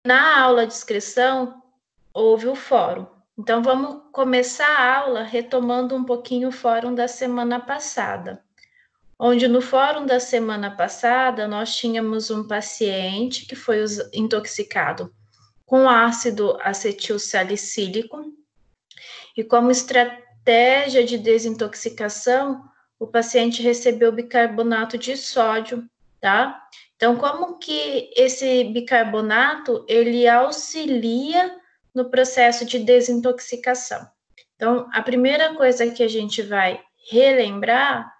na aula de excreção, houve o fórum. Então, vamos começar a aula retomando um pouquinho o fórum da semana passada. Onde no fórum da semana passada, nós tínhamos um paciente que foi intoxicado com ácido acetilsalicílico, e como estratégia de desintoxicação, o paciente recebeu bicarbonato de sódio, tá? Então, como que esse bicarbonato, ele auxilia no processo de desintoxicação? Então, a primeira coisa que a gente vai relembrar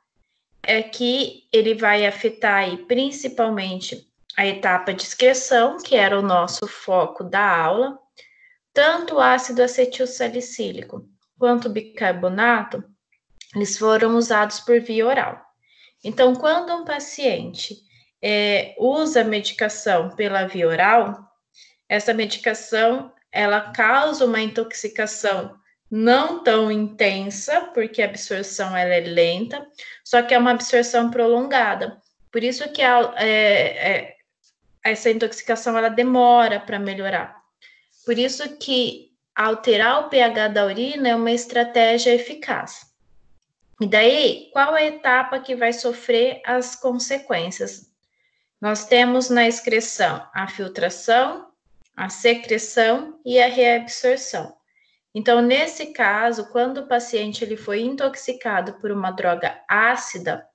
é que ele vai afetar aí, principalmente a etapa de excreção, que era o nosso foco da aula. Tanto o ácido acetilsalicílico quanto o bicarbonato, eles foram usados por via oral. Então, quando um paciente usa a medicação pela via oral, essa medicação, ela causa uma intoxicação não tão intensa, porque a absorção ela é lenta, só que é uma absorção prolongada. Por isso que essa intoxicação ela demora para melhorar. Por isso que alterar o pH da urina é uma estratégia eficaz. E daí, qual é a etapa que vai sofrer as consequências? Nós temos na excreção a filtração, a secreção e a reabsorção. Então, nesse caso, quando o paciente ele foi intoxicado por uma droga ácida,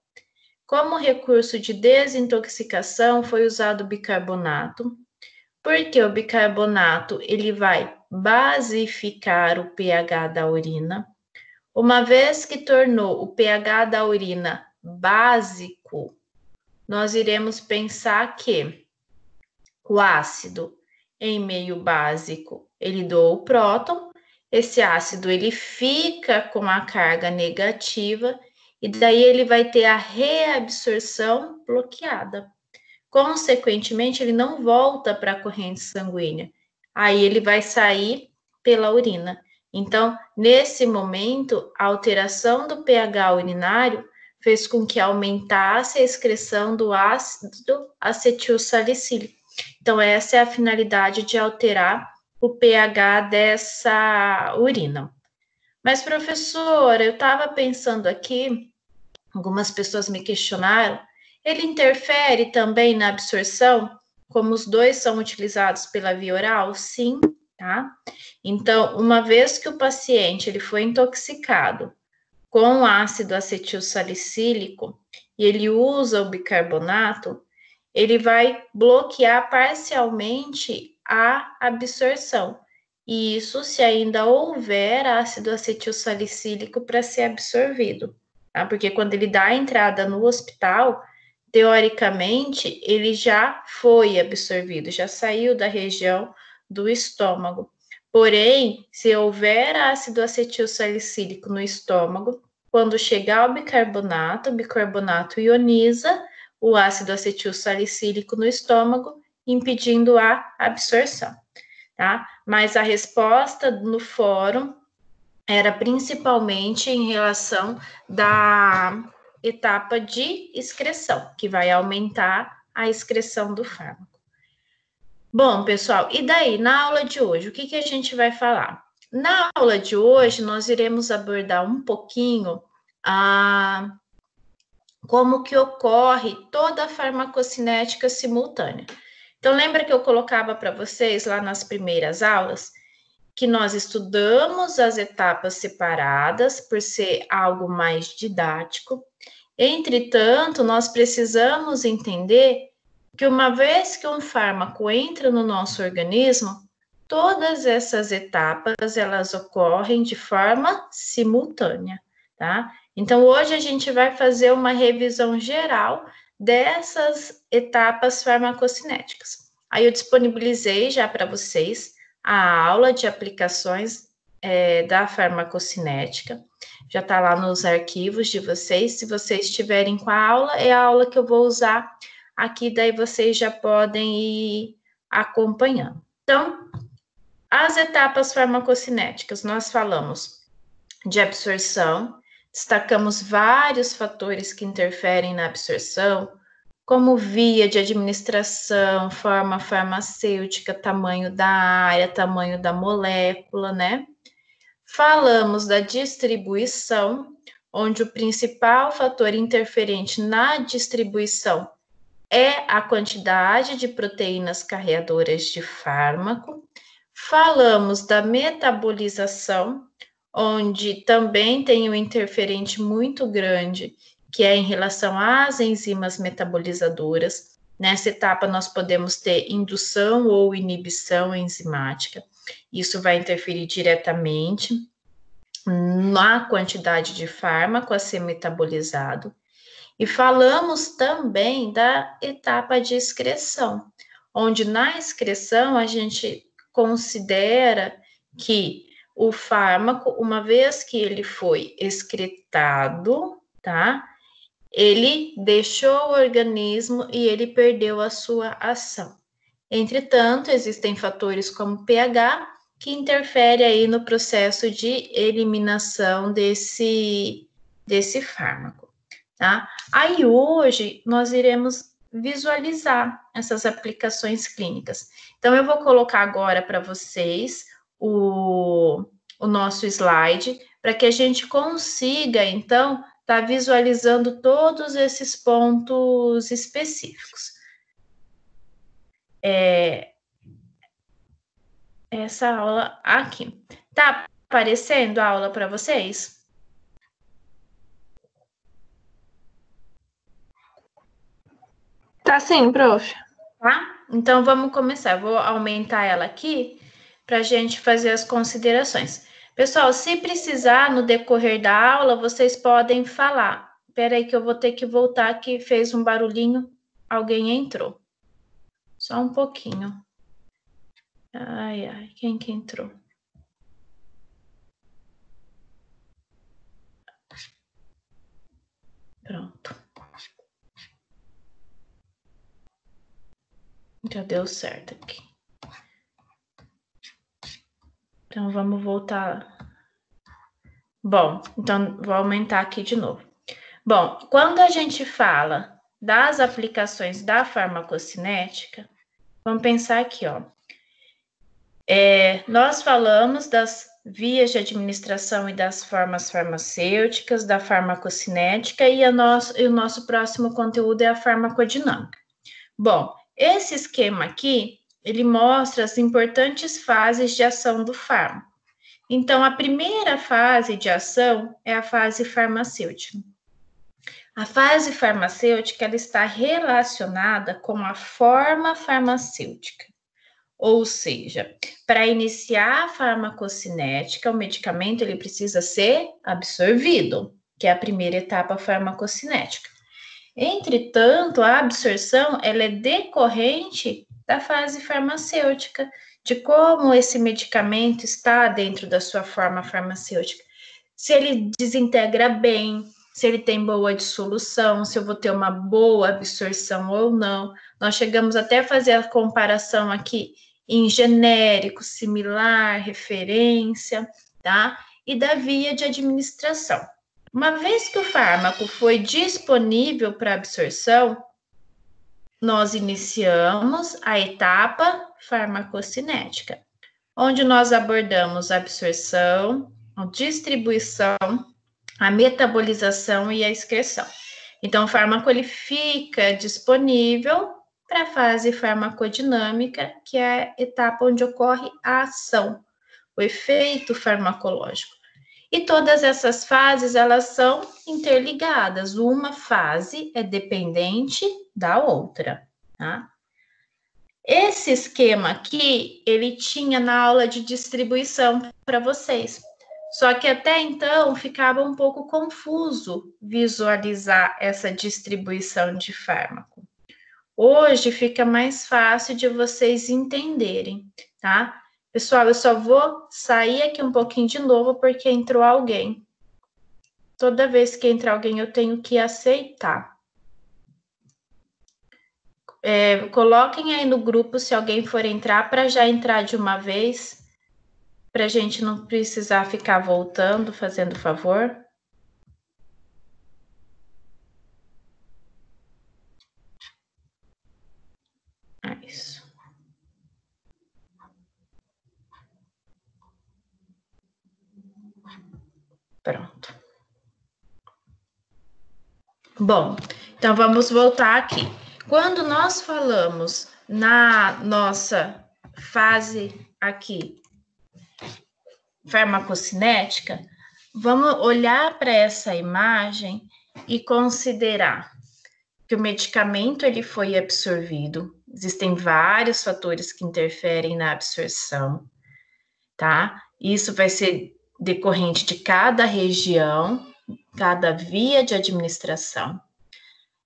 como recurso de desintoxicação foi usado o bicarbonato, porque o bicarbonato ele vai basificar o pH da urina. Uma vez que tornou o pH da urina básico, nós iremos pensar que o ácido em meio básico, ele doa o próton, esse ácido ele fica com a carga negativa e daí ele vai ter a reabsorção bloqueada. Consequentemente, ele não volta para a corrente sanguínea. Aí ele vai sair pela urina. Então, nesse momento, a alteração do pH urinário fez com que aumentasse a excreção do ácido acetilsalicílico. Então, essa é a finalidade de alterar o pH dessa urina. Mas, professora, eu estava pensando aqui, algumas pessoas me questionaram, ele interfere também na absorção, como os dois são utilizados pela via oral? Sim, tá? Então, uma vez que o paciente ele foi intoxicado com ácido acetilsalicílico e ele usa o bicarbonato, ele vai bloquear parcialmente a absorção. E isso se ainda houver ácido acetilsalicílico para ser absorvido, tá? Porque quando ele dá a entrada no hospital, teoricamente, ele já foi absorvido, já saiu da região do estômago. Porém, se houver ácido acetilsalicílico no estômago, quando chegar o bicarbonato ioniza o ácido acetilsalicílico no estômago, impedindo a absorção, tá? Mas a resposta no fórum era principalmente em relação da etapa de excreção, que vai aumentar a excreção do fármaco. Bom, pessoal, e daí, na aula de hoje, o que a gente vai falar? Na aula de hoje, nós iremos abordar um pouquinho como que ocorre toda a farmacocinética simultânea. Então, lembra que eu colocava para vocês lá nas primeiras aulas que nós estudamos as etapas separadas por ser algo mais didático. Entretanto, nós precisamos entender que uma vez que um fármaco entra no nosso organismo, todas essas etapas elas ocorrem de forma simultânea, tá? Então, hoje a gente vai fazer uma revisão geral dessas etapas farmacocinéticas. Aí eu disponibilizei já para vocês a aula de aplicações da farmacocinética. Já está lá nos arquivos de vocês. Se vocês estiverem com a aula, é a aula que eu vou usar aqui, daí vocês já podem ir acompanhando. Então, as etapas farmacocinéticas, nós falamos de absorção, destacamos vários fatores que interferem na absorção, como via de administração, forma farmacêutica, tamanho da área, tamanho da molécula, né? Falamos da distribuição, onde o principal fator interferente na distribuição é a quantidade de proteínas carreadoras de fármaco. Falamos da metabolização, onde também tem um interferente muito grande, que é em relação às enzimas metabolizadoras. Nessa etapa, nós podemos ter indução ou inibição enzimática. Isso vai interferir diretamente na quantidade de fármaco a ser metabolizado. E falamos também da etapa de excreção, onde na excreção a gente considera que o fármaco, uma vez que ele foi excretado, tá? Ele deixou o organismo e ele perdeu a sua ação. Entretanto, existem fatores como pH que interferem aí no processo de eliminação desse fármaco, tá? Aí hoje nós iremos visualizar essas aplicações clínicas. Então eu vou colocar agora para vocês o nosso slide para que a gente consiga então estar visualizando todos esses pontos específicos. Essa aula aqui. Tá aparecendo a aula para vocês? Tá sim, prof. Tá? Então vamos começar. Vou aumentar ela aqui para a gente fazer as considerações. Pessoal, se precisar no decorrer da aula, vocês podem falar. Espera aí que eu vou ter que voltar, que fez um barulhinho. Alguém entrou. Só um pouquinho. Ai, ai, quem que entrou? Pronto. Já deu certo aqui. Então, vamos voltar. Bom, então vou aumentar aqui de novo. Bom, quando a gente fala das aplicações da farmacocinética, vamos pensar aqui, ó. Nós falamos das vias de administração e das formas farmacêuticas, da farmacocinética, e o nosso próximo conteúdo é a farmacodinâmica. Bom, esse esquema aqui, ele mostra as importantes fases de ação do fármaco. Então, a primeira fase de ação é a fase farmacêutica. A fase farmacêutica, ela está relacionada com a forma farmacêutica. Ou seja, para iniciar a farmacocinética, o medicamento ele precisa ser absorvido, que é a primeira etapa farmacocinética. Entretanto, a absorção ela é decorrente da fase farmacêutica, de como esse medicamento está dentro da sua forma farmacêutica. Se ele desintegra bem, se ele tem boa dissolução, se eu vou ter uma boa absorção ou não. Nós chegamos até a fazer a comparação aqui em genérico, similar, referência, tá? E da via de administração. Uma vez que o fármaco foi disponível para absorção, nós iniciamos a etapa farmacocinética, onde nós abordamos a absorção, a distribuição, a metabolização e a excreção. Então, o fármaco ele fica disponível para a fase farmacodinâmica, que é a etapa onde ocorre a ação, o efeito farmacológico. E todas essas fases, elas são interligadas. Uma fase é dependente da outra, tá? Esse esquema aqui, ele tinha na aula de distribuição para vocês. Só que até então ficava um pouco confuso visualizar essa distribuição de fármaco. Hoje fica mais fácil de vocês entenderem, tá? Pessoal, eu só vou sair aqui um pouquinho de novo porque entrou alguém. Toda vez que entra alguém, eu tenho que aceitar. Coloquem aí no grupo se alguém for entrar, para já entrar de uma vez, para a gente não precisar ficar voltando, fazendo favor. 2. Pronto. Bom, então vamos voltar aqui. Quando nós falamos na nossa fase aqui, farmacocinética, vamos olhar para essa imagem e considerar que o medicamento ele foi absorvido. Existem vários fatores que interferem na absorção, tá? Isso vai ser decorrente de cada região, cada via de administração.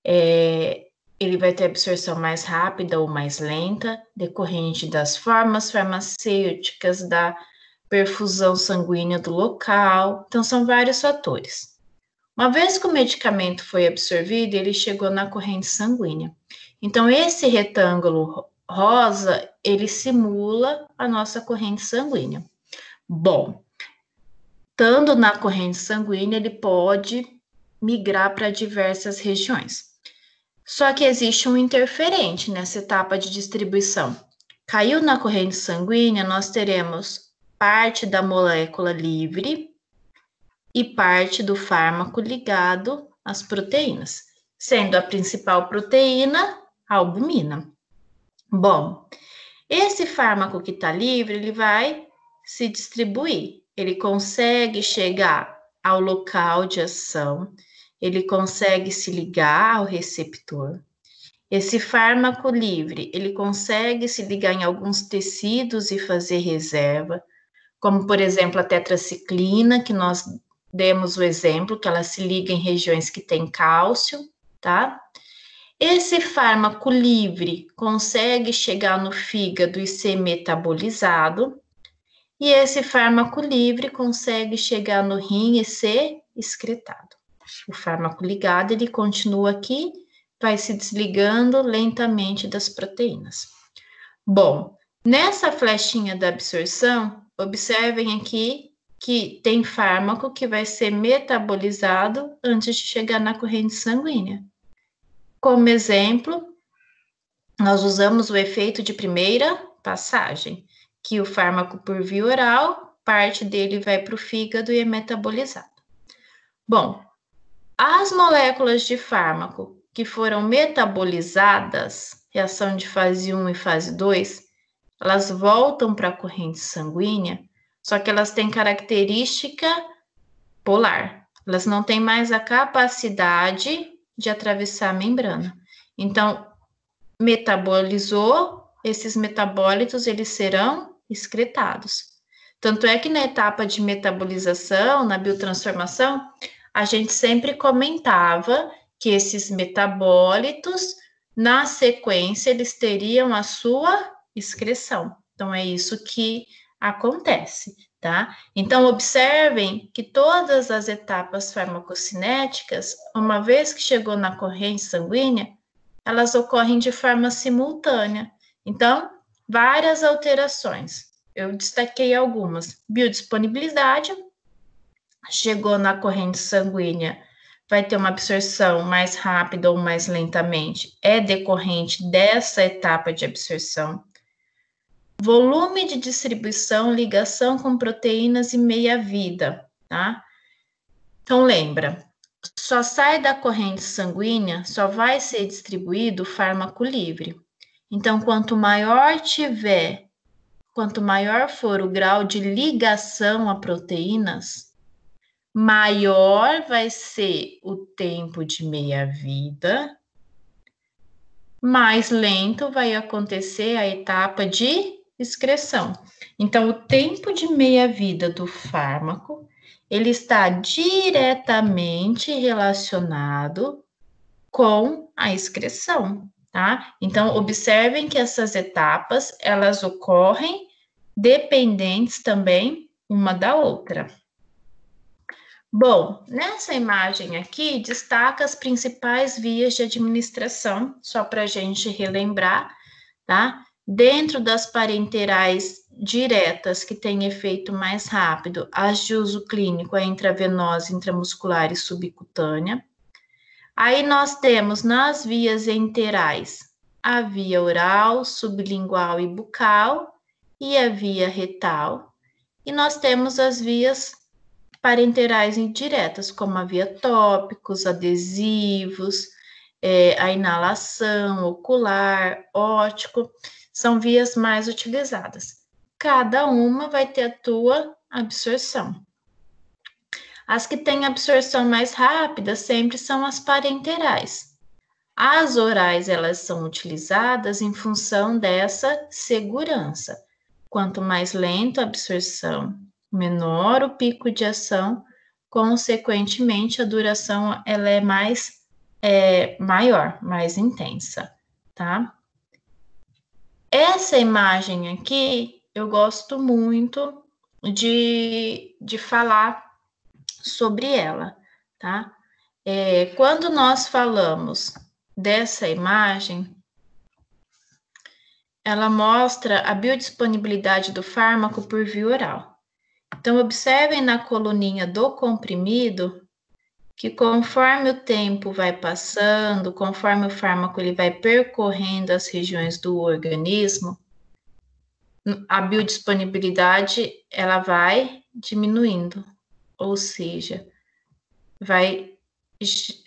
Ele vai ter absorção mais rápida ou mais lenta, decorrente das formas farmacêuticas, da perfusão sanguínea do local. Então, são vários fatores. Uma vez que o medicamento foi absorvido, ele chegou na corrente sanguínea. Então, esse retângulo rosa, ele simula a nossa corrente sanguínea. Bom, estando na corrente sanguínea, ele pode migrar para diversas regiões. Só que existe um interferente nessa etapa de distribuição. Caiu na corrente sanguínea, nós teremos parte da molécula livre e parte do fármaco ligado às proteínas, sendo a principal proteína a albumina. Bom, esse fármaco que está livre, ele vai se distribuir, ele consegue chegar ao local de ação, ele consegue se ligar ao receptor. Esse fármaco livre, ele consegue se ligar em alguns tecidos e fazer reserva, como, por exemplo, a tetraciclina, que nós demos o exemplo, que ela se liga em regiões que tem cálcio, tá? Esse fármaco livre consegue chegar no fígado e ser metabolizado, e esse fármaco livre consegue chegar no rim e ser excretado. O fármaco ligado, ele continua aqui, vai se desligando lentamente das proteínas. Bom, nessa flechinha da absorção, observem aqui que tem fármaco que vai ser metabolizado antes de chegar na corrente sanguínea. Como exemplo, nós usamos o efeito de primeira passagem, que o fármaco por via oral, parte dele vai para o fígado e é metabolizado. Bom, as moléculas de fármaco que foram metabolizadas, reação de fase 1 e fase 2, elas voltam para a corrente sanguínea, só que elas têm característica polar. Elas não têm mais a capacidade de atravessar a membrana. Então, metabolizou, esses metabólitos, eles serão excretados. Tanto é que na etapa de metabolização, na biotransformação, a gente sempre comentava que esses metabólitos, na sequência, eles teriam a sua excreção. Então, é isso que acontece, tá? Então, observem que todas as etapas farmacocinéticas, uma vez que chegou na corrente sanguínea, elas ocorrem de forma simultânea. Então, várias alterações. Eu destaquei algumas. Biodisponibilidade, chegou na corrente sanguínea, vai ter uma absorção mais rápida ou mais lentamente, é decorrente dessa etapa de absorção. Volume de distribuição, ligação com proteínas e meia-vida, tá? Então, lembra, só sai da corrente sanguínea, só vai ser distribuído o fármaco livre. Então, quanto maior for o grau de ligação a proteínas, maior vai ser o tempo de meia-vida, mais lento vai acontecer a etapa de excreção. Então, o tempo de meia-vida do fármaco, ele está diretamente relacionado com a excreção, tá? Então, observem que essas etapas, elas ocorrem dependentes também uma da outra. Bom, nessa imagem aqui, destaca as principais vias de administração, só para a gente relembrar, tá? Dentro das parenterais diretas, que têm efeito mais rápido, as de uso clínico, a intravenosa, intramuscular e subcutânea. Aí nós temos nas vias enterais a via oral, sublingual e bucal e a via retal. E nós temos as vias parenterais indiretas, como a via tópicos, adesivos, a inalação, ocular, óptico, são vias mais utilizadas. Cada uma vai ter a tua absorção. As que têm absorção mais rápida sempre são as parenterais. As orais, elas são utilizadas em função dessa segurança. Quanto mais lenta a absorção, menor o pico de ação, consequentemente a duração ela é maior, mais intensa, tá? Essa imagem aqui, eu gosto muito de falar sobre ela, tá? Quando nós falamos dessa imagem, ela mostra a biodisponibilidade do fármaco por via oral. Então, observem na coluninha do comprimido que conforme o tempo vai passando, conforme o fármaco ele vai percorrendo as regiões do organismo, a biodisponibilidade ela vai diminuindo, ou seja, vai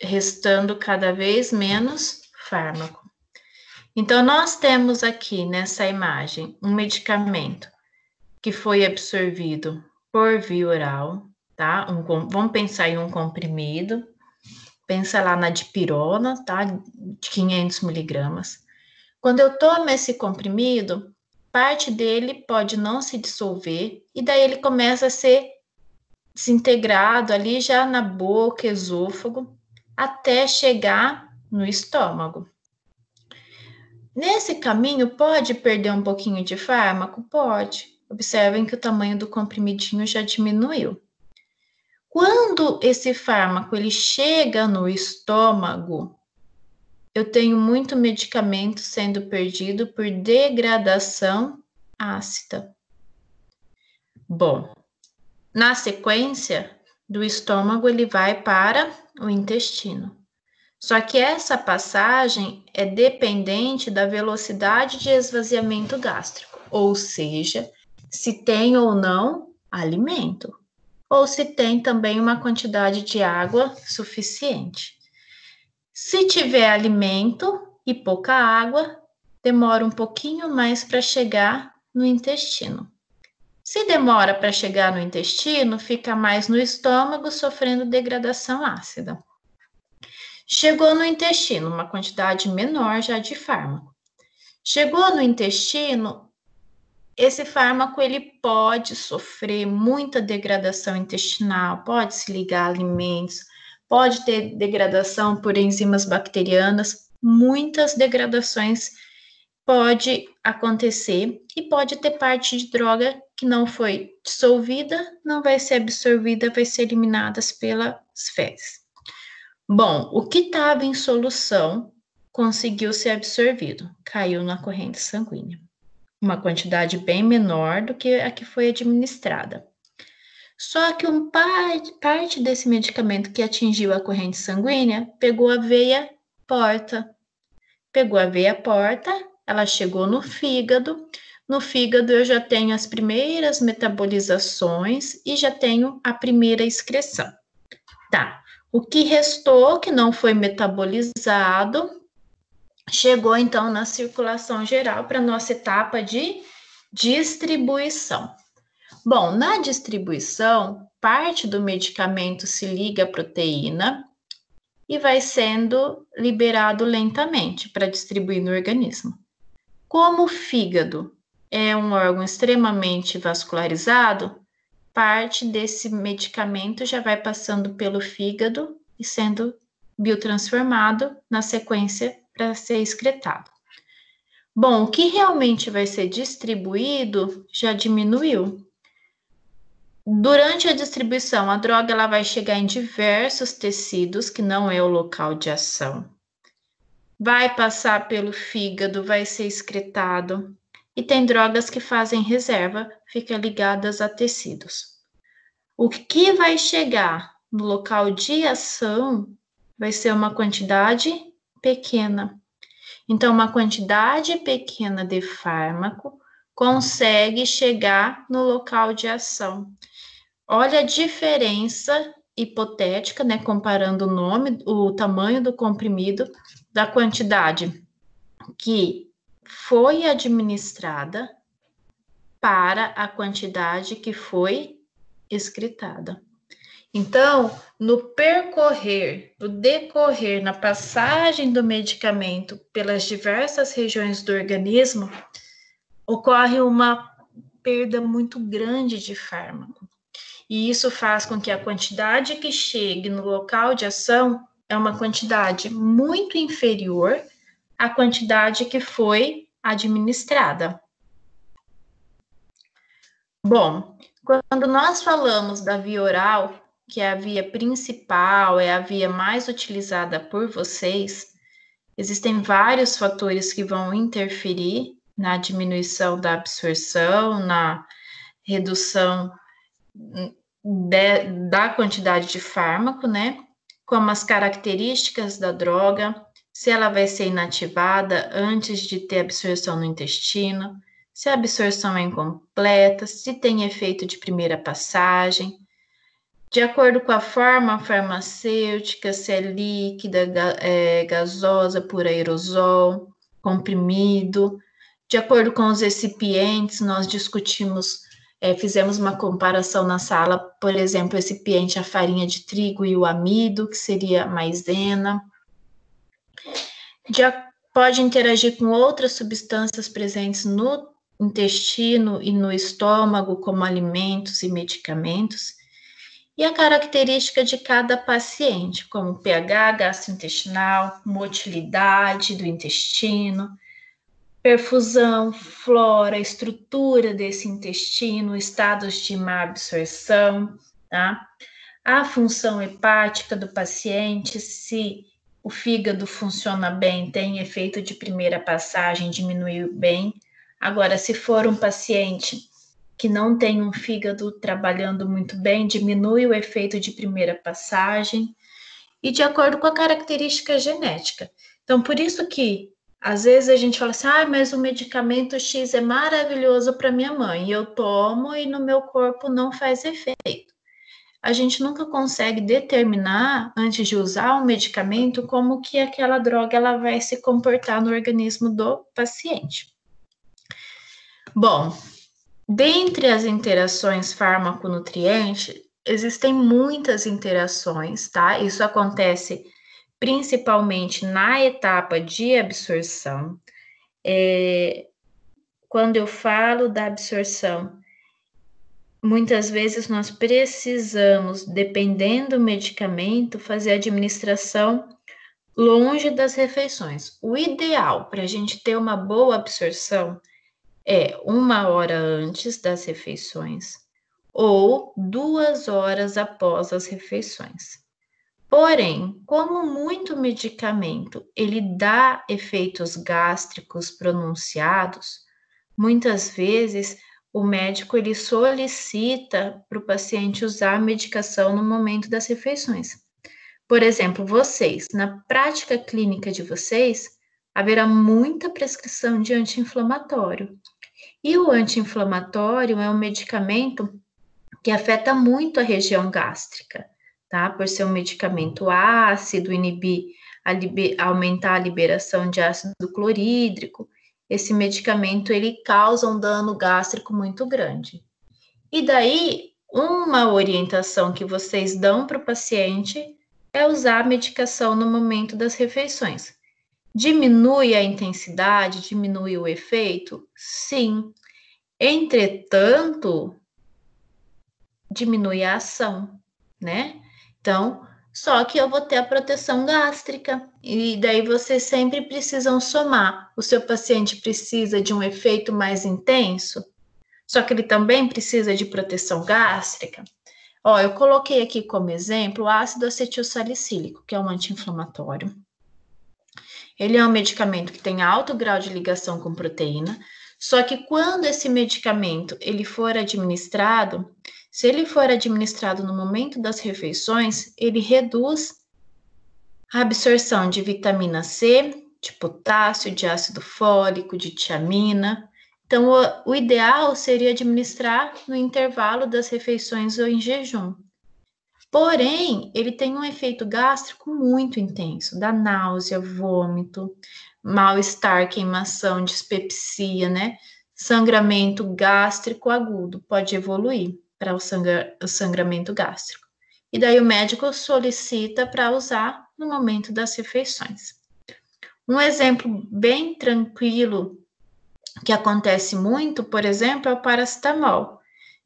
restando cada vez menos fármaco. Então, nós temos aqui nessa imagem um medicamento que foi absorvido por via oral, tá? Vamos pensar em um comprimido, pensa lá na dipirona, tá? De 500 miligramas. Quando eu tomo esse comprimido, parte dele pode não se dissolver e daí ele começa a ser desintegrado ali já na boca, esôfago, até chegar no estômago. Nesse caminho, pode perder um pouquinho de fármaco? Pode. Observem que o tamanho do comprimidinho já diminuiu. Quando esse fármaco ele chega no estômago, eu tenho muito medicamento sendo perdido por degradação ácida. Bom, na sequência do estômago, ele vai para o intestino. Só que essa passagem é dependente da velocidade de esvaziamento gástrico, ou seja, se tem ou não alimento, ou se tem também uma quantidade de água suficiente. Se tiver alimento e pouca água, demora um pouquinho mais para chegar no intestino. Se demora para chegar no intestino, fica mais no estômago, sofrendo degradação ácida. Chegou no intestino, uma quantidade menor já de fármaco. Chegou no intestino, esse fármaco ele pode sofrer muita degradação intestinal, pode se ligar a alimentos, pode ter degradação por enzimas bacterianas, muitas degradações pode acontecer e pode ter parte de droga que não foi dissolvida, não vai ser absorvida, vai ser eliminada pelas fezes. Bom, o que estava em solução conseguiu ser absorvido, caiu na corrente sanguínea. Uma quantidade bem menor do que a que foi administrada. Só que parte desse medicamento que atingiu a corrente sanguínea pegou a veia porta. Pegou a veia porta, ela chegou no fígado. No fígado eu já tenho as primeiras metabolizações e já tenho a primeira excreção. Tá. O que restou, que não foi metabolizado, chegou então na circulação geral para a nossa etapa de distribuição. Bom, na distribuição, parte do medicamento se liga à proteína e vai sendo liberado lentamente para distribuir no organismo. Como o fígado é um órgão extremamente vascularizado, parte desse medicamento já vai passando pelo fígado e sendo biotransformado na sequência para ser excretado. Bom, o que realmente vai ser distribuído já diminuiu. Durante a distribuição, a droga ela vai chegar em diversos tecidos, que não é o local de ação. Vai passar pelo fígado, vai ser excretado. E tem drogas que fazem reserva, ficam ligadas a tecidos. O que vai chegar no local de ação vai ser uma quantidade pequena. Então, uma quantidade pequena de fármaco consegue chegar no local de ação. Olha a diferença hipotética, né, comparando o tamanho do comprimido, da quantidade que foi administrada para a quantidade que foi excretada. Então, no decorrer, na passagem do medicamento pelas diversas regiões do organismo, ocorre uma perda muito grande de fármaco. E isso faz com que a quantidade que chegue no local de ação é uma quantidade muito inferior à quantidade que foi administrada. Bom, quando nós falamos da via oral, que é a via principal, é a via mais utilizada por vocês, existem vários fatores que vão interferir na diminuição da absorção, na redução da quantidade de fármaco, né? Como as características da droga, se ela vai ser inativada antes de ter absorção no intestino, se a absorção é incompleta, se tem efeito de primeira passagem, de acordo com a forma farmacêutica, se é líquida, gasosa, por aerosol, comprimido. De acordo com os recipientes, nós discutimos, fizemos uma comparação na sala, por exemplo, recipiente a farinha de trigo e o amido, que seria a maisena. Pode interagir com outras substâncias presentes no intestino e no estômago, como alimentos e medicamentos. E a característica de cada paciente, como pH gastrointestinal, motilidade do intestino, perfusão, flora, estrutura desse intestino, estados de má absorção, tá? A função hepática do paciente, se o fígado funciona bem, tem efeito de primeira passagem, diminuiu bem. Agora, se for um paciente que não tem um fígado trabalhando muito bem, diminui o efeito de primeira passagem, e de acordo com a característica genética. Então, por isso que, às vezes, a gente fala assim, mas o medicamento X é maravilhoso para minha mãe, e eu tomo e no meu corpo não faz efeito. A gente nunca consegue determinar, antes de usar o medicamento, como que aquela droga ela vai se comportar no organismo do paciente. Bom, dentre as interações fármaco-nutriente, existem muitas interações, tá? Isso acontece principalmente na etapa de absorção. Quando eu falo da absorção, muitas vezes nós precisamos, dependendo do medicamento, fazer a administração longe das refeições. O ideal para a gente ter uma boa absorção é 1 hora antes das refeições ou 2 horas após as refeições. Porém, como muito medicamento ele dá efeitos gástricos pronunciados, muitas vezes o médico ele solicita para o paciente usar a medicação no momento das refeições. Por exemplo, vocês, na prática clínica de vocês, haverá muita prescrição de anti-inflamatório. E o anti-inflamatório é um medicamento que afeta muito a região gástrica, tá? Por ser um medicamento ácido, aumentar a liberação de ácido clorídrico, esse medicamento ele causa um dano gástrico muito grande. E daí, uma orientação que vocês dão para o paciente é usar a medicação no momento das refeições. Diminui a intensidade, diminui o efeito? Sim. Entretanto, diminui a ação, né? Então, só que eu vou ter a proteção gástrica, e daí vocês sempre precisam somar. O seu paciente precisa de um efeito mais intenso, só que ele também precisa de proteção gástrica. Ó, eu coloquei aqui como exemplo o ácido acetilsalicílico, que é um anti-inflamatório. Ele é um medicamento que tem alto grau de ligação com proteína, só que quando esse medicamento ele for administrado, se ele for administrado no momento das refeições, ele reduz a absorção de vitamina C, de potássio, de ácido fólico, de tiamina. Então, o ideal seria administrar no intervalo das refeições ou em jejum. Porém, ele tem um efeito gástrico muito intenso, dá náusea, vômito, mal-estar, queimação, dispepsia, né? Sangramento gástrico agudo, pode evoluir para o sangramento gástrico. E daí o médico solicita para usar no momento das refeições. Um exemplo bem tranquilo que acontece muito, por exemplo, é o paracetamol.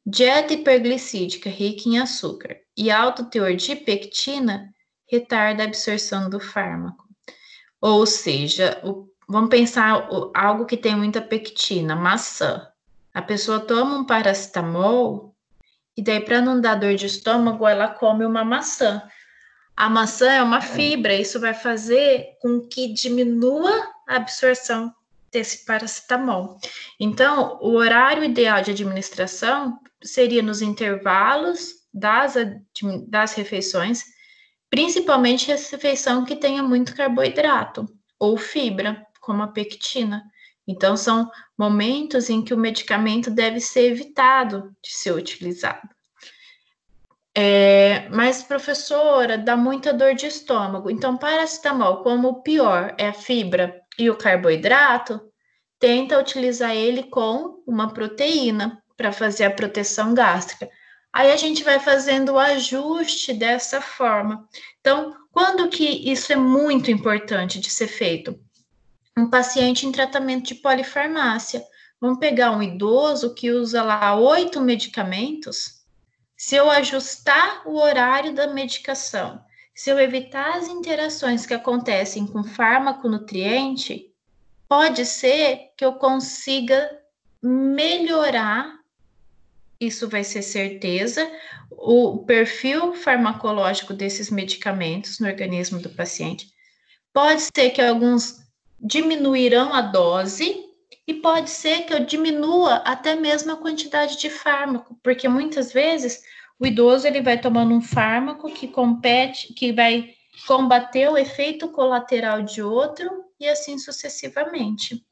Dieta hiperglicídica rica em açúcar e alto teor de pectina retarda a absorção do fármaco. Ou seja, vamos pensar algo que tem muita pectina, maçã. A pessoa toma um paracetamol e daí para não dar dor de estômago, ela come uma maçã. A maçã é uma fibra, isso vai fazer com que diminua a absorção desse paracetamol. Então, o horário ideal de administração seria nos intervalos das refeições, principalmente essa refeição que tenha muito carboidrato ou fibra, como a pectina. Então, são momentos em que o medicamento deve ser evitado de ser utilizado. Mas, professora, dá muita dor de estômago. Então, paracetamol, como o pior é a fibra e o carboidrato, tenta utilizar ele com uma proteína para fazer a proteção gástrica. Aí a gente vai fazendo o ajuste dessa forma. Então, quando que isso é muito importante de ser feito? Um paciente em tratamento de polifarmácia. Vamos pegar um idoso que usa lá 8 medicamentos. Se eu ajustar o horário da medicação, se eu evitar as interações que acontecem com fármaco-nutriente, pode ser que eu consiga melhorar, isso vai ser certeza, o perfil farmacológico desses medicamentos no organismo do paciente. Pode ser que alguns diminuirão a dose e pode ser que eu diminua até mesmo a quantidade de fármaco, porque muitas vezes o idoso ele vai tomando um fármaco que vai combater o efeito colateral de outro e assim sucessivamente.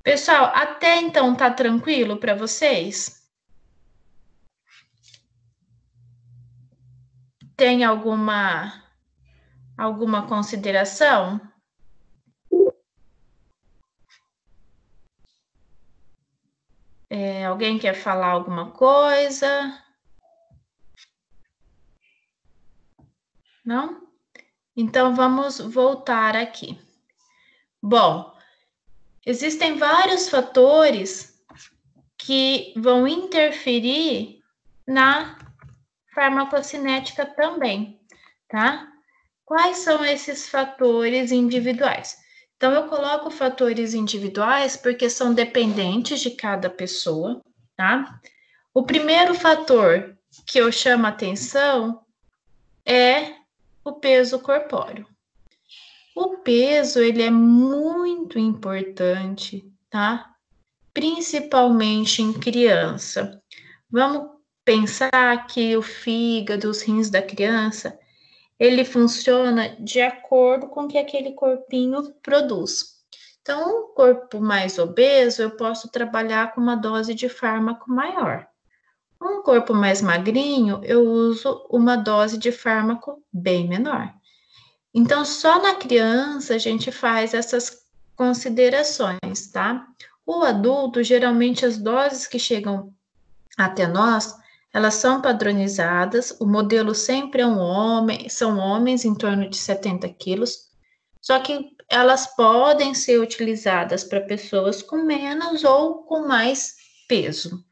Pessoal, até então tá tranquilo para vocês? Tem alguma consideração? Alguém quer falar alguma coisa? Não? Então, vamos voltar aqui. Bom, existem vários fatores que vão interferir na farmacocinética também, tá? Quais são esses fatores individuais? Então, eu coloco fatores individuais porque são dependentes de cada pessoa, tá? O primeiro fator que eu chamo a atenção é o peso corpóreo. O peso, ele é muito importante, tá? Principalmente em criança. Vamos pensar que o fígado, os rins da criança, ele funciona de acordo com o que aquele corpinho produz. Então, um corpo mais obeso, eu posso trabalhar com uma dose de fármaco maior. Um corpo mais magrinho, eu uso uma dose de fármaco bem menor. Então, só na criança a gente faz essas considerações, tá? O adulto, geralmente as doses que chegam até nós, elas são padronizadas, o modelo sempre é um homem, são homens em torno de 70 quilos, só que elas podem ser utilizadas para pessoas com menos ou com mais peso.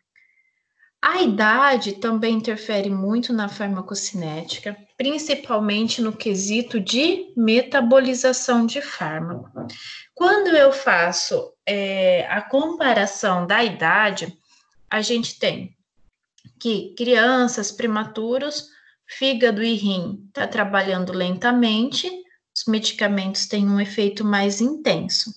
A idade também interfere muito na farmacocinética, principalmente no quesito de metabolização de fármaco. Quando eu faço a comparação da idade, a gente tem que crianças prematuros, fígado e rim está trabalhando lentamente, os medicamentos têm um efeito mais intenso.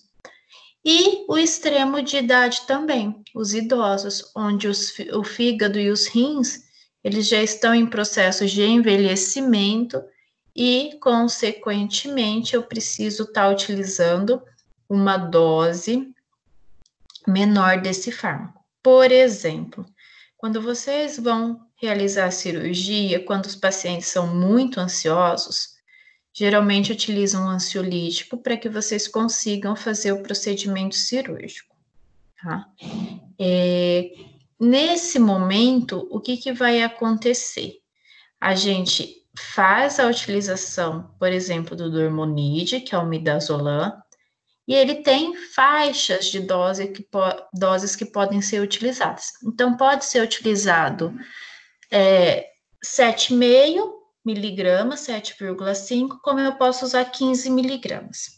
E o extremo de idade também, os idosos, onde o fígado e os rins, eles já estão em processos de envelhecimento e, consequentemente, eu preciso estar utilizando uma dose menor desse fármaco. Por exemplo, quando vocês vão realizar a cirurgia, quando os pacientes são muito ansiosos, geralmente utilizam um ansiolítico para que vocês consigam fazer o procedimento cirúrgico, tá? Nesse momento, o que vai acontecer? A gente faz a utilização, por exemplo, do Dormonide, que é o midazolam, e ele tem faixas de doses que podem ser utilizadas. Então, pode ser utilizado 7,5 miligramas, 7,5, como eu posso usar 15 miligramas.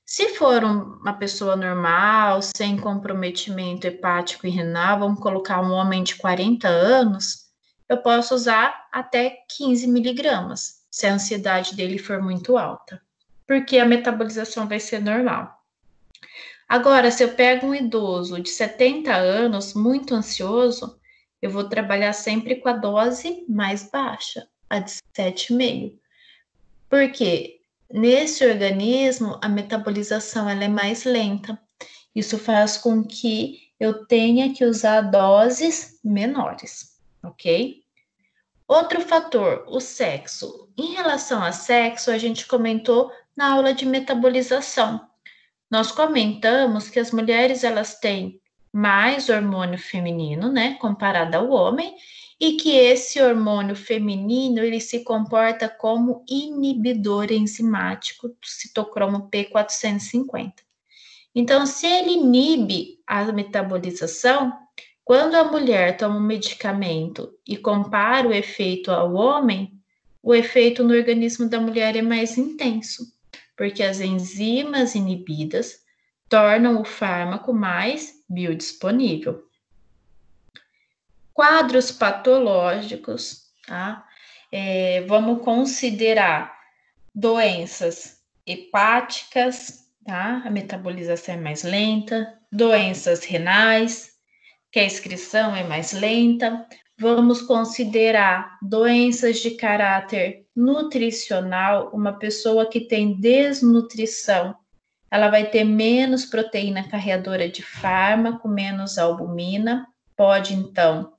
Se for uma pessoa normal, sem comprometimento hepático e renal, vamos colocar um homem de 40 anos, eu posso usar até 15 miligramas, se a ansiedade dele for muito alta, porque a metabolização vai ser normal. Agora, se eu pego um idoso de 70 anos, muito ansioso, eu vou trabalhar sempre com a dose mais baixa, a de 7,5. Porque nesse organismo, a metabolização ela é mais lenta. Isso faz com que eu tenha que usar doses menores, ok? Outro fator, o sexo. Em relação a sexo, a gente comentou na aula de metabolização. Nós comentamos que as mulheres elas têm mais hormônio feminino, né, comparado ao homem, e que esse hormônio feminino ele se comporta como inibidor enzimático do citocromo P450. Então, se ele inibe a metabolização, quando a mulher toma um medicamento e compara o efeito ao homem, o efeito no organismo da mulher é mais intenso, porque as enzimas inibidas tornam o fármaco mais biodisponível. Quadros patológicos, tá? Vamos considerar doenças hepáticas, tá? A metabolização é mais lenta, doenças renais, que a excreção é mais lenta. Vamos considerar doenças de caráter nutricional, uma pessoa que tem desnutrição, ela vai ter menos proteína carreadora de fármaco, menos albumina, pode então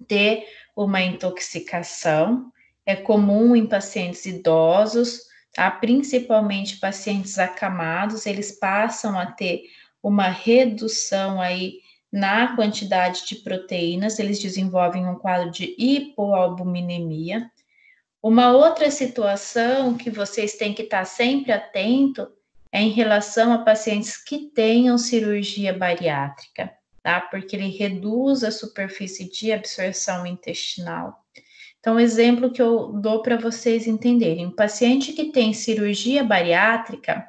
ter uma intoxicação. É comum em pacientes idosos, tá? Principalmente pacientes acamados, eles passam a ter uma redução aí na quantidade de proteínas, eles desenvolvem um quadro de hipoalbuminemia. Uma outra situação que vocês têm que estar sempre atento é em relação a pacientes que tenham cirurgia bariátrica, tá? Porque ele reduz a superfície de absorção intestinal. Então, o exemplo que eu dou para vocês entenderem, um paciente que tem cirurgia bariátrica,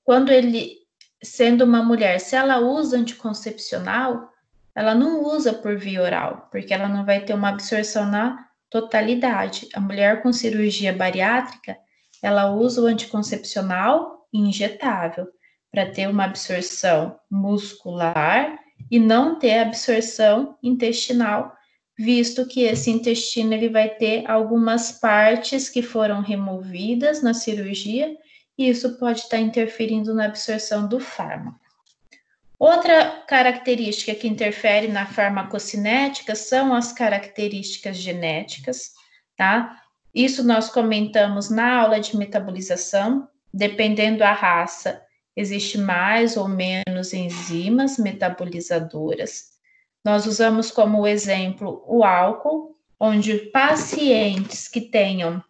quando ele, sendo uma mulher, se ela usa anticoncepcional, ela não usa por via oral, porque ela não vai ter uma absorção na totalidade. A mulher com cirurgia bariátrica, ela usa o anticoncepcional injetável para ter uma absorção muscular e não ter absorção intestinal, visto que esse intestino ele vai ter algumas partes que foram removidas na cirurgia e isso pode estar interferindo na absorção do fármaco. Outra característica que interfere na farmacocinética são as características genéticas, tá? Isso nós comentamos na aula de metabolização. Dependendo da raça, existe mais ou menos enzimas metabolizadoras. Nós usamos como exemplo o álcool, onde pacientes que tenham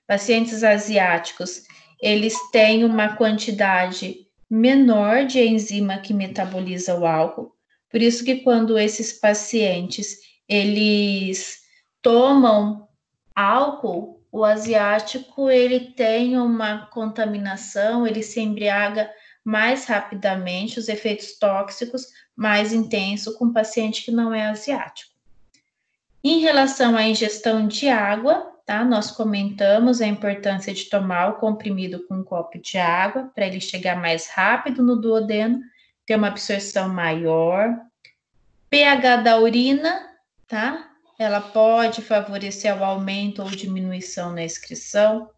pacientes asiáticos, eles têm uma quantidade menor de enzima que metaboliza o álcool. Por isso que quando esses pacientes, eles tomam álcool, o asiático, ele tem uma contaminação, ele se embriaga mais rapidamente, os efeitos tóxicos mais intensos com o paciente que não é asiático. Em relação à ingestão de água, tá? Nós comentamos a importância de tomar o comprimido com um copo de água para ele chegar mais rápido no duodeno, ter uma absorção maior. pH da urina, tá? ela pode favorecer o aumento ou diminuição na excreção.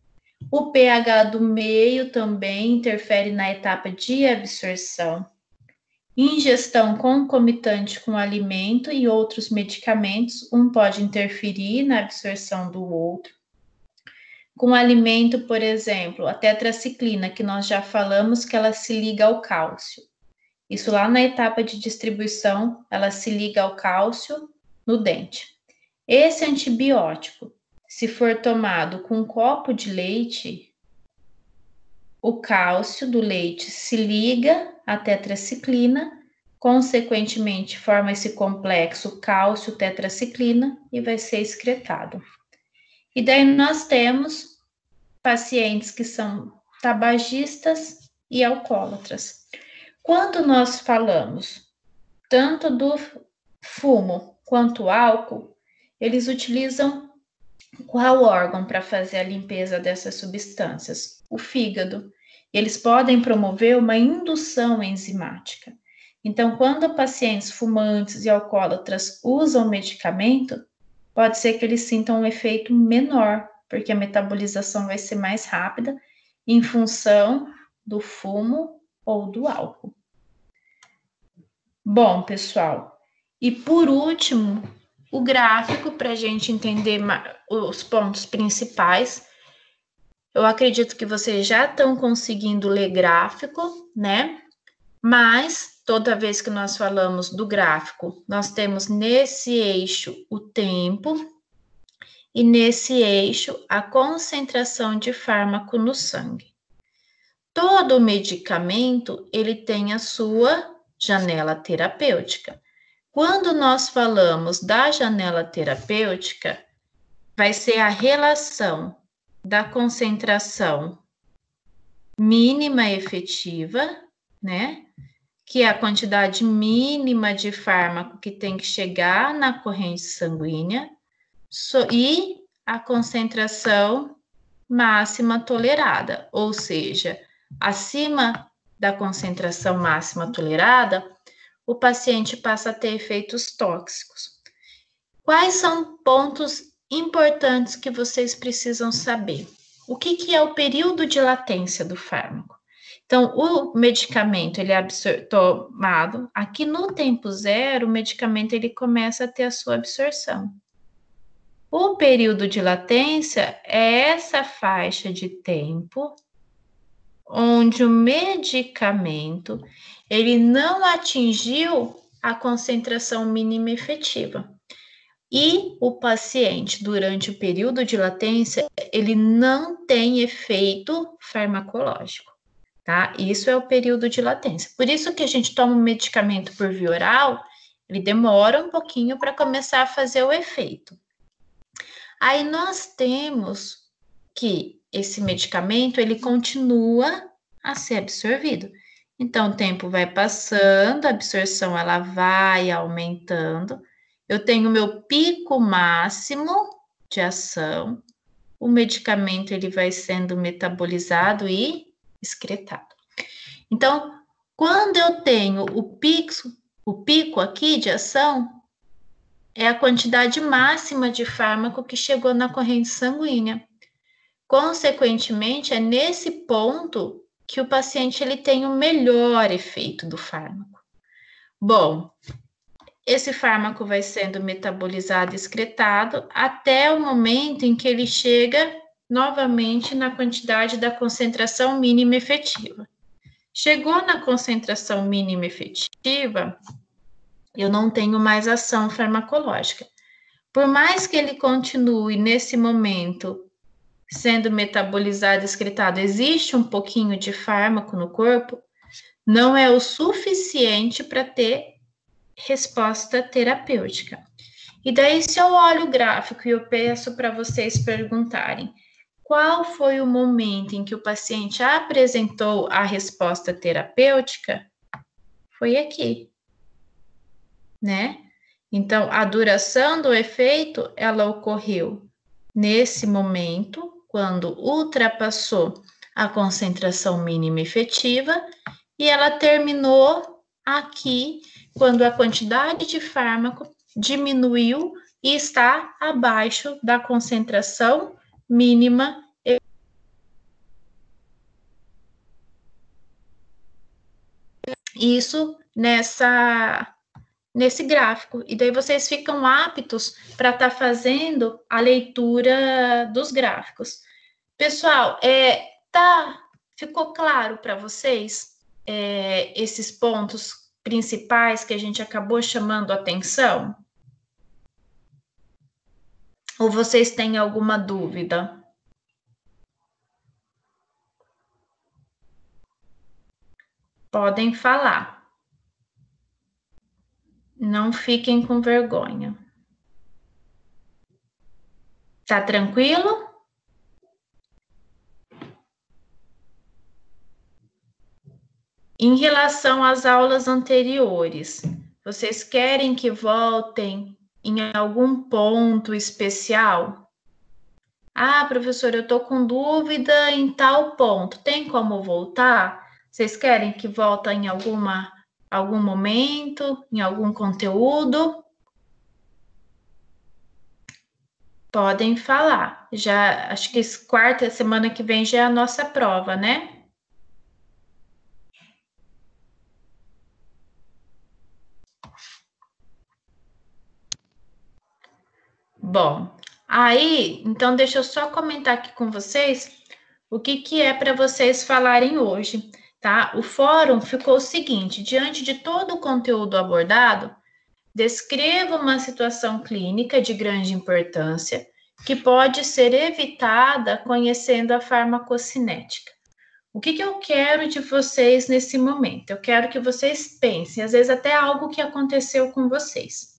O pH do meio também interfere na etapa de absorção. Ingestão concomitante com alimento e outros medicamentos, um pode interferir na absorção do outro. Com alimento, por exemplo, a tetraciclina, que nós já falamos que ela se liga ao cálcio. Isso lá na etapa de distribuição, ela se liga ao cálcio no dente. Esse antibiótico, se for tomado com um copo de leite, o cálcio do leite se liga à tetraciclina, consequentemente forma esse complexo cálcio-tetraciclina e vai ser excretado. E daí nós temos pacientes que são tabagistas e alcoólatras. Quando nós falamos tanto do fumo quanto álcool, eles utilizam qual órgão para fazer a limpeza dessas substâncias? O fígado. Eles podem promover uma indução enzimática. Então, quando pacientes fumantes e alcoólatras usam medicamento, pode ser que eles sintam um efeito menor, porque a metabolização vai ser mais rápida em função do fumo ou do álcool. Bom, pessoal, e por último, o gráfico para a gente entender os pontos principais. Eu acredito que vocês já estão conseguindo ler gráfico, né? Mas toda vez que nós falamos do gráfico, nós temos nesse eixo o tempo e nesse eixo a concentração de fármaco no sangue. Todo medicamento, ele tem a sua janela terapêutica. Quando nós falamos da janela terapêutica, vai ser a relação da concentração mínima efetiva, né? Que é a quantidade mínima de fármaco que tem que chegar na corrente sanguínea, e a concentração máxima tolerada, ou seja, acima da concentração máxima tolerada, o paciente passa a ter efeitos tóxicos. Quais são pontos importantes que vocês precisam saber? O que é o período de latência do fármaco? Então, o medicamento, ele é tomado, aqui no tempo zero, o medicamento ele começa a ter a sua absorção. O período de latência é essa faixa de tempo onde o medicamento ele não atingiu a concentração mínima efetiva. E o paciente, durante o período de latência, ele não tem efeito farmacológico, tá? Isso é o período de latência. Por isso que a gente toma um medicamento por via oral, ele demora um pouquinho para começar a fazer o efeito. Aí nós temos que esse medicamento, ele continua a ser absorvido. Então, o tempo vai passando, a absorção ela vai aumentando. Eu tenho meu pico máximo de ação, o medicamento ele vai sendo metabolizado e excretado. Então, quando eu tenho o pico aqui de ação, é a quantidade máxima de fármaco que chegou na corrente sanguínea. Consequentemente, é nesse ponto que o paciente ele tem o melhor efeito do fármaco. Bom, esse fármaco vai sendo metabolizado e excretado até o momento em que ele chega novamente na quantidade da concentração mínima efetiva. Chegou na concentração mínima efetiva, eu não tenho mais ação farmacológica. Por mais que ele continue nesse momento sendo metabolizado e excretado, existe um pouquinho de fármaco no corpo, não é o suficiente para ter resposta terapêutica. E daí, se eu olho o gráfico e eu peço para vocês perguntarem qual foi o momento em que o paciente apresentou a resposta terapêutica, foi aqui, né? Então, a duração do efeito, ela ocorreu nesse momento, quando ultrapassou a concentração mínima efetiva, e ela terminou aqui, quando a quantidade de fármaco diminuiu e está abaixo da concentração mínima. Isso nesse gráfico. E daí vocês ficam aptos para estar fazendo a leitura dos gráficos. Pessoal, ficou claro para vocês esses pontos principais que a gente acabou chamando atenção? Ou vocês têm alguma dúvida? Podem falar. Não fiquem com vergonha. Tá tranquilo? Em relação às aulas anteriores, vocês querem que voltem em algum ponto especial? Ah, professor, eu estou com dúvida em tal ponto. Tem como voltar? Vocês querem que volte em algum momento, em algum conteúdo? Podem falar. Já, acho que quarta semana que vem já é a nossa prova, né? Bom, aí, então deixa eu só comentar aqui com vocês o que é para vocês falarem hoje, tá? O fórum ficou o seguinte: diante de todo o conteúdo abordado, descreva uma situação clínica de grande importância que pode ser evitada conhecendo a farmacocinética. O que eu quero de vocês nesse momento? Eu quero que vocês pensem, às vezes até algo que aconteceu com vocês,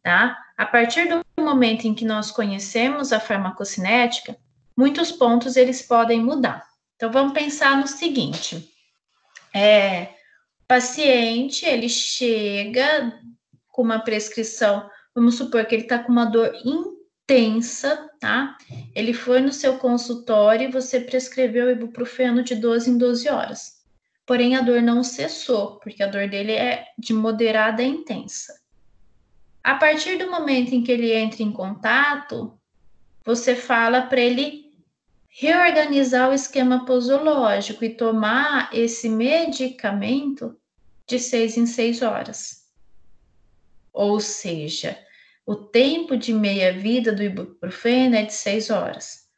tá? A partir do momento em que nós conhecemos a farmacocinética, muitos pontos eles podem mudar. Então, vamos pensar no seguinte: o paciente, ele chega com uma prescrição, vamos supor que ele está com uma dor intensa, tá? Ele foi no seu consultório e você prescreveu ibuprofeno de 12 em 12 horas. Porém, a dor não cessou, porque a dor dele é de moderada a intensa. A partir do momento em que ele entra em contato, você fala para ele reorganizar o esquema posológico e tomar esse medicamento de 6 em 6 horas. Ou seja, o tempo de meia-vida do ibuprofeno é de 6 horas.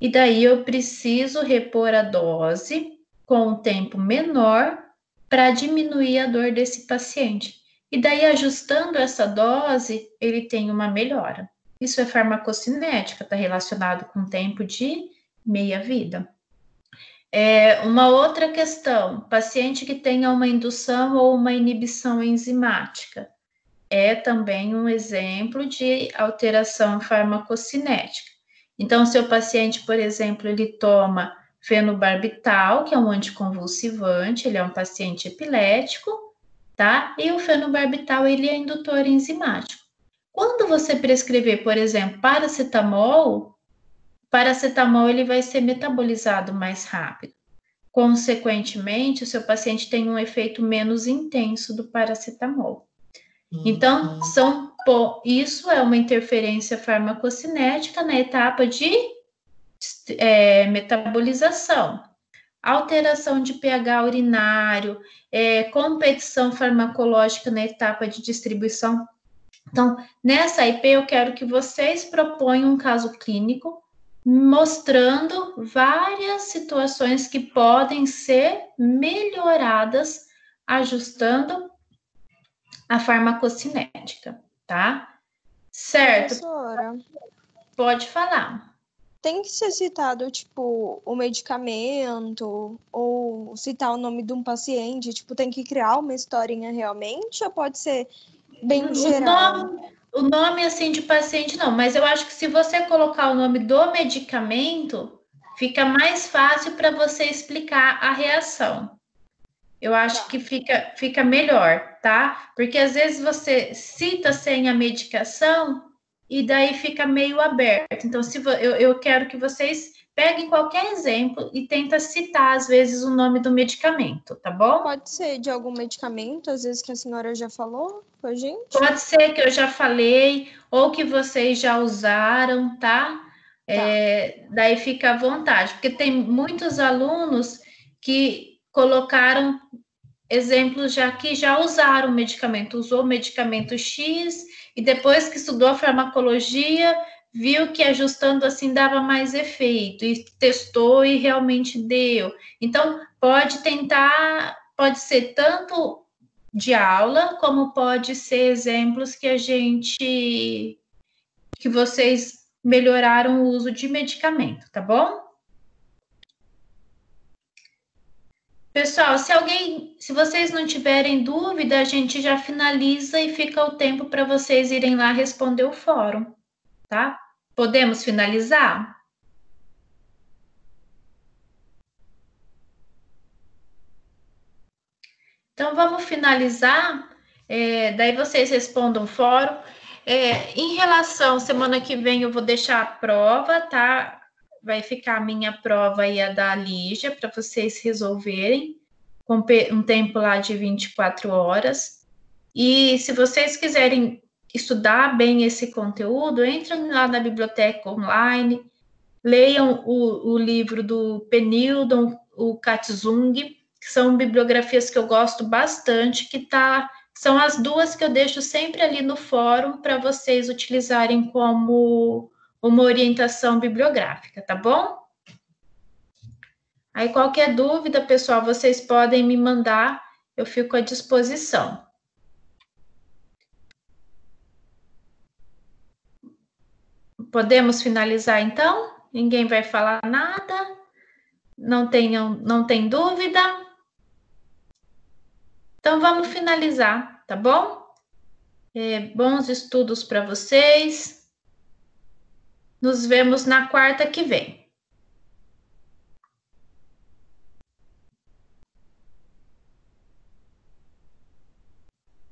E daí eu preciso repor a dose com um tempo menor para diminuir a dor desse paciente. E daí, ajustando essa dose, ele tem uma melhora. Isso é farmacocinética, está relacionado com o tempo de meia-vida. Uma outra questão, paciente que tenha uma indução ou uma inibição enzimática, é também um exemplo de alteração farmacocinética. Então, se o paciente, por exemplo, ele toma fenobarbital, que é um anticonvulsivante, ele é um paciente epilético, tá? E o fenobarbital, ele é indutor enzimático. Quando você prescrever, por exemplo, paracetamol ele vai ser metabolizado mais rápido. Consequentemente, o seu paciente tem um efeito menos intenso do paracetamol. Então, isso é uma interferência farmacocinética na etapa de metabolização. Alteração de pH urinário, competição farmacológica na etapa de distribuição. Então, nessa IP, eu quero que vocês proponham um caso clínico mostrando várias situações que podem ser melhoradas ajustando a farmacocinética, tá? Certo? Professora, pode falar. Tem que ser citado, tipo, o medicamento ou citar o nome de um paciente? Tipo, tem que criar uma historinha realmente ou pode ser bem geral? O nome, assim, de paciente, não. Mas eu acho que se você colocar o nome do medicamento, fica mais fácil para você explicar a reação. Eu acho que fica melhor, tá? Porque às vezes você cita sem a medicação e daí fica meio aberto. Então, eu quero que vocês pegue qualquer exemplo e tenta citar, às vezes, o nome do medicamento, tá bom? Pode ser de algum medicamento, às vezes que a senhora já falou com a gente? Pode ser que eu já falei, ou que vocês já usaram, tá? Daí fica à vontade, porque tem muitos alunos que colocaram exemplos já que já usaram o medicamento, usou o medicamento X e depois que estudou a farmacologia, viu que ajustando assim dava mais efeito e testou e realmente deu. Então, pode tentar, pode ser tanto de aula, como pode ser exemplos que vocês melhoraram o uso de medicamento, tá bom? Pessoal, se vocês não tiverem dúvida, a gente já finaliza e fica o tempo para vocês irem lá responder o fórum, tá? Podemos finalizar? Então, vamos finalizar, daí vocês respondam o fórum. Em relação, semana que vem eu vou deixar a prova, tá? Vai ficar a minha prova e a da Lígia para vocês resolverem, com um tempo lá de 24 horas. E se vocês quiserem estudar bem esse conteúdo, entrem lá na biblioteca online, leiam o livro do Penildon, o Katzung, que são bibliografias que eu gosto bastante, são as duas que eu deixo sempre ali no fórum para vocês utilizarem como uma orientação bibliográfica, tá bom? Aí, qualquer dúvida, pessoal, vocês podem me mandar, eu fico à disposição. Podemos finalizar, então? Ninguém vai falar nada? Não tem dúvida? Então, vamos finalizar, tá bom? Bons estudos para vocês. Nos vemos na quarta que vem.